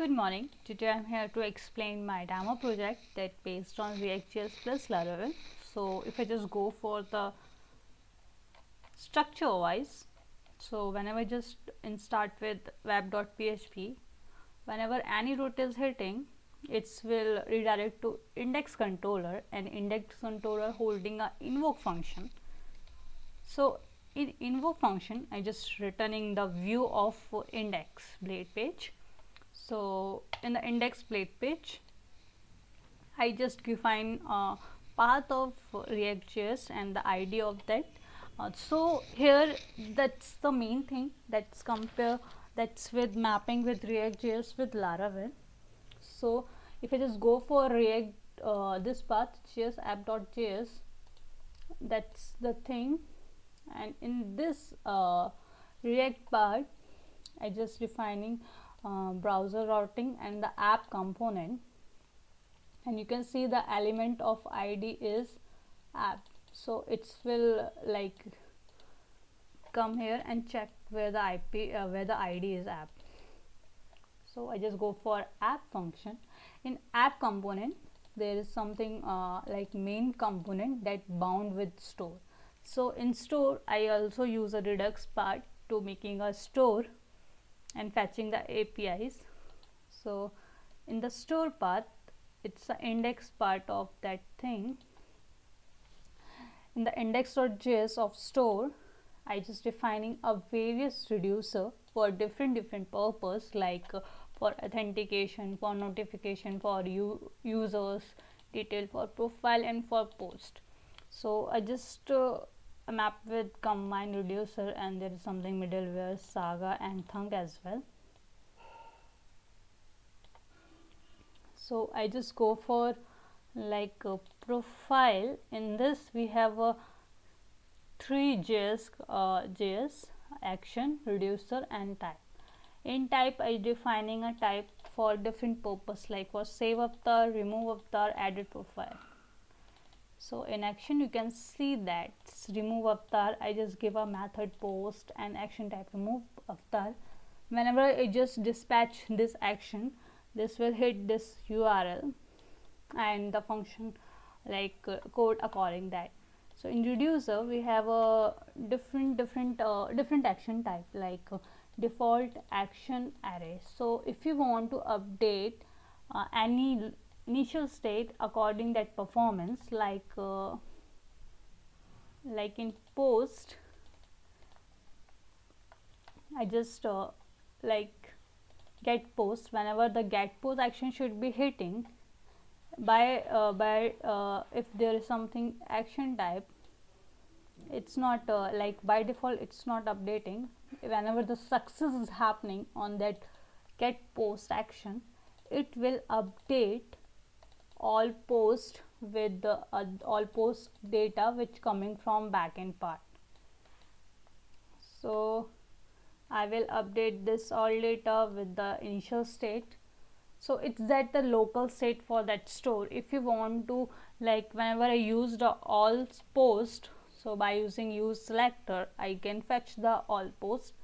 Good morning. Today I'm here to explain my demo project that based on React.js plus Laravel. So if I just go for the structure wise, so whenever I just start with web.php, whenever any route is hitting, it will redirect to index controller, and index controller holding a invoke function. So in invoke function, I just returning the view of index blade page. So in the index blade page, I just define a path of React.js and the ID of that. So here that's the main thing that's with mapping with React.js with Laravel. So if I just go for React this path js app.js, that's the thing, and in this React part I just defining browser routing and the app component, and you can see the element of ID is app. So it will like come here and check where the where the ID is app. So I just go for app function. In app component there is something like main component that bound with store. So in store I also use a Redux part to making a store and fetching the APIs. So in the store path, it's the index part of that thing. In the index.js of store, I just defining a various reducer for different purpose, like for authentication, for notification, for users, detail for profile and for post. So I just map with combine reducer, and there is something middleware, Saga and Thunk as well. So I just go for like a profile. In this we have a 3 JS action, reducer and type. In type I defining a type for different purpose, like for save avatar, remove avatar, edit profile. So in action you can see that remove avatar, I just give a method post and action type remove avatar. Whenever I just dispatch this action, this will hit this URL and the function like code according that. So in reducer we have a different action type, like default action array. So if you want to update any initial state according that performance, like in post I just like get post, whenever the get post action should be hitting by if there is something action type, it's not like by default it's not updating. Whenever the success is happening on that get post action, it will update all post with the all post data which coming from backend part. So I will update this all data with the initial state. So it's that the local state for that store. If you want to, like whenever I use the all post, so by using use selector I can fetch the all post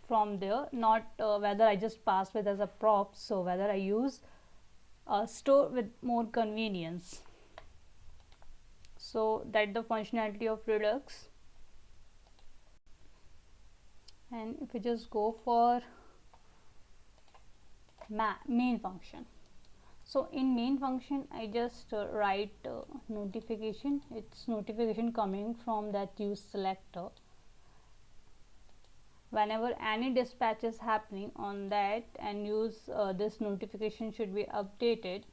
from there, not whether I just pass with as a prop. So whether I use a store with more convenience. So that the functionality of Redux. And if we just go for main function, so in main function I just write notification. It's notification coming from that use selector. Whenever any dispatch is happening on that and use this notification should be updated,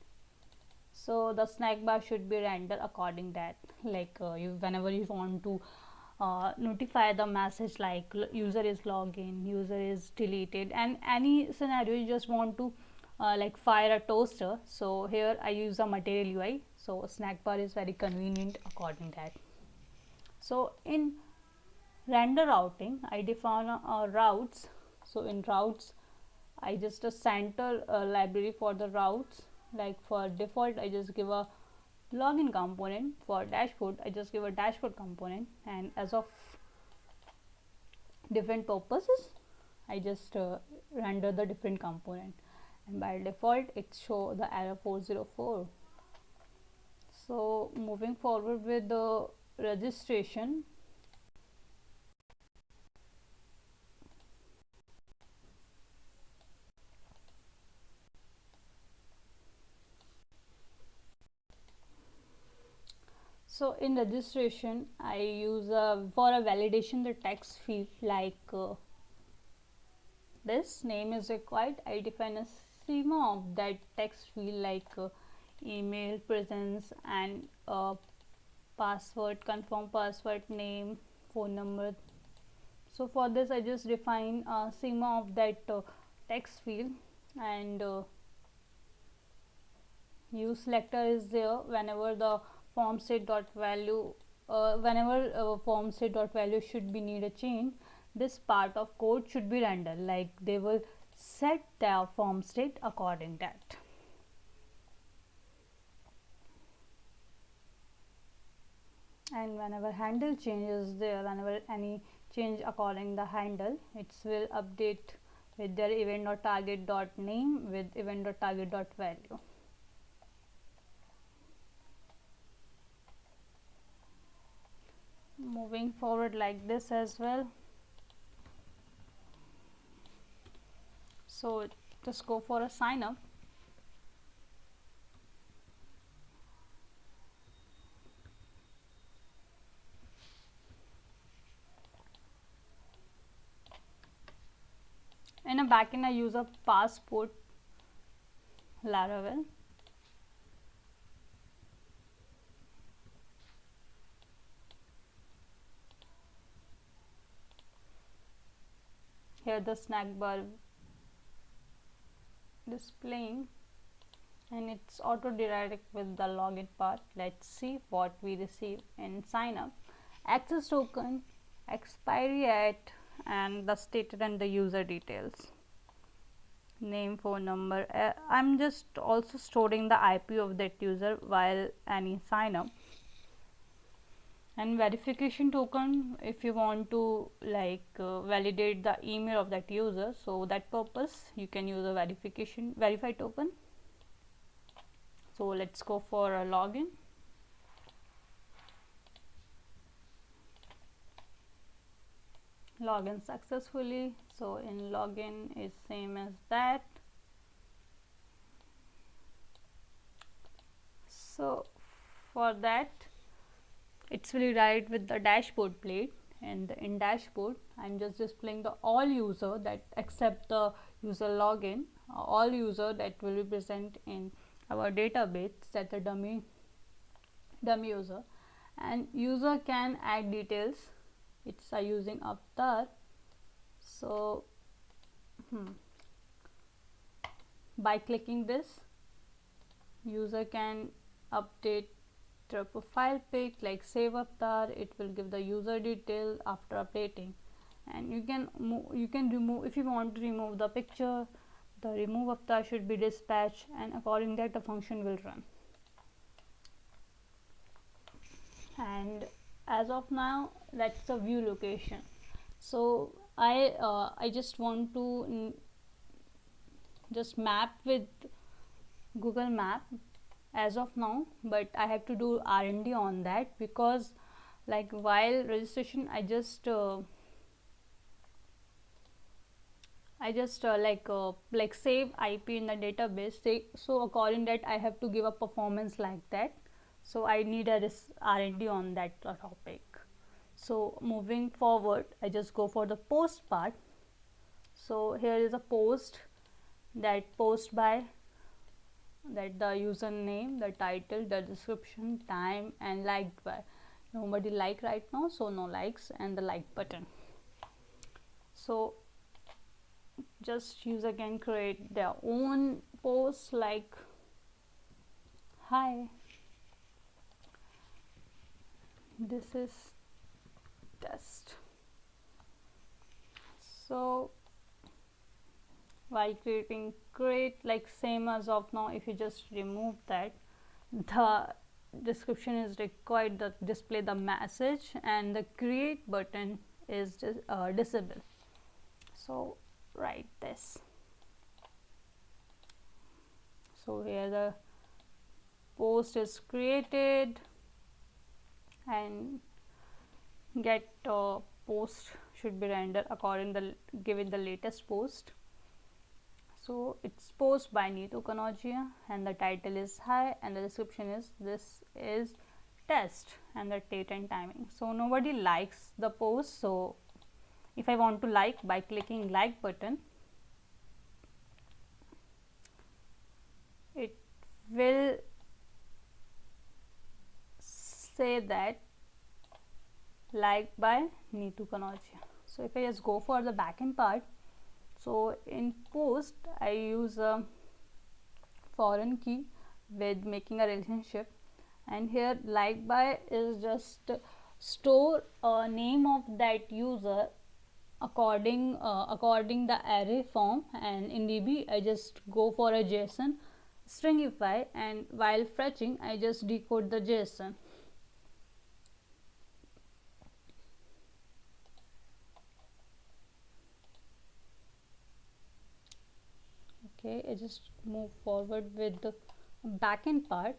so the snack bar should be rendered according that, like whenever you want to notify the message like user is login, user is deleted, and any scenario you just want to like fire a toaster. So here I use a material UI, so snack bar is very convenient according that. So in render routing I define routes. So in routes I just center library for the routes, like for default I just give a login component. For dashboard I just give a dashboard component, and as of different purposes I just render the different component, and by default it show the error 404. So moving forward with the registration, so in registration I use for a validation the text field like this name is required. I define a schema of that text field like email, presence, and password, confirm password, name, phone number. So for this I just define a schema of that text field, and use selector is there whenever the form state dot value whenever form state dot value should be need a change, this part of code should be rendered, like they will set their form state according that. And whenever handle change is there, whenever any change according the handle, it will update with their event dot target dot name with event dot target dot value. Moving forward like this as well. So just go for a sign up. In a backend I use a passport Laravel. Here the snack bar displaying, and it's auto redirect with the login part. Let's see what we receive in sign up. Access token, expiry at, and the stated and the user details, name, phone number. I'm just also storing the IP of that user while any sign up. And verification token, if you want to like validate the email of that user, so that purpose you can use a verify token. So let's go for a login. Login successfully. So in login is same as that. So for that it will redirect with the dashboard plate, and in dashboard I'm just displaying the all user that accept the user login, all user that will be present in our database, that the dummy user, and user can add details. It's using avatar. So by clicking this, user can update their profile pic, like save avatar. It will give the user detail after updating, and you can remove if you want to remove the picture. The remove avatar should be dispatched, and according that the function will run. And as of now, that's the view location. So I just want to just map with Google Map as of now, but I have to do R&D on that, because like while registration I just like save IP in the database. So according that I have to give a performance like that. So I need a R&D on that topic. So moving forward, I just go for the post part. So here is a post, that post by that the username, the title, the description, time, and liked by. Nobody like right now, so no likes, and the like button. So just user can create their own post like hi, this is test. So while create like same as of now, if you just remove that, the description is required to display the message, and the create button is disabled. So write this. So here the post is created and get post should be rendered according the given the latest post. So it's post by Neetu Kanodia and the title is hi and the description is this is test and the date and timing. So nobody likes the post, so if I want to like by clicking like button, it will say that like by Neetu Kanodia. So if I just go for the backend part, so in post I use a foreign key with making a relationship, and here like by is just store a name of that user according the array form, and in DB I just go for a JSON stringify, and while fetching I just decode the JSON. Okay, I just move forward with the backend part.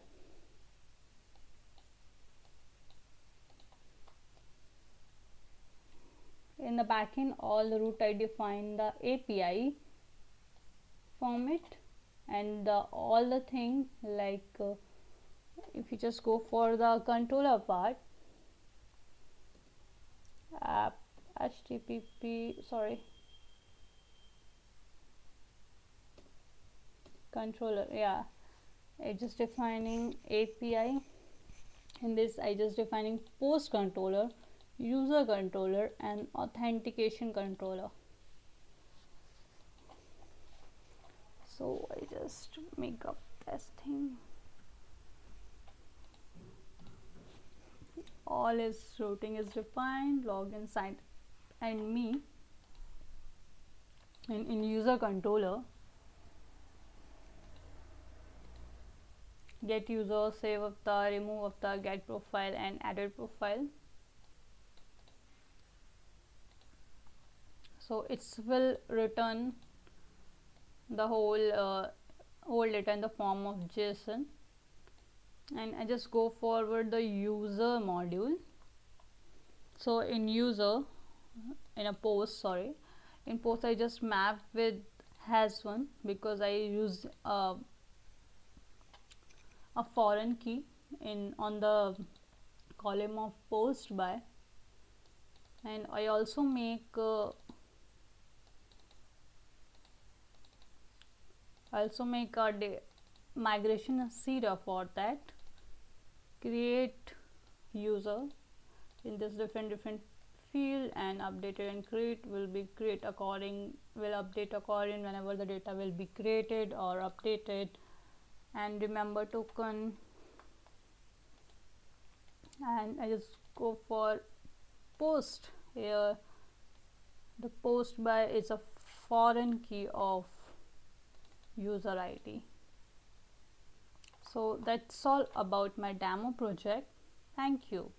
In the backend, all the root I define the API format, and all the thing like if you just go for the controller part, app HTTP controller, yeah, I just defining API. In this I just defining post controller, user controller and authentication controller. So I just make up this thing. All is routing is defined, login, sign and me. And in user controller, get user, save avatar, remove avatar, get profile and added profile. So it will return the whole data in the form of JSON, and I just go forward the user module. So in user, in a post, in post I just map with has one because I use a foreign key in on the column of post by, and I also make a migration Sira for that. Create user in this different field, and updated and create will update according whenever the data will be created or updated. And remember token, and I just go for post. Here the post by is a foreign key of user ID. So that's all about my demo project. Thank you.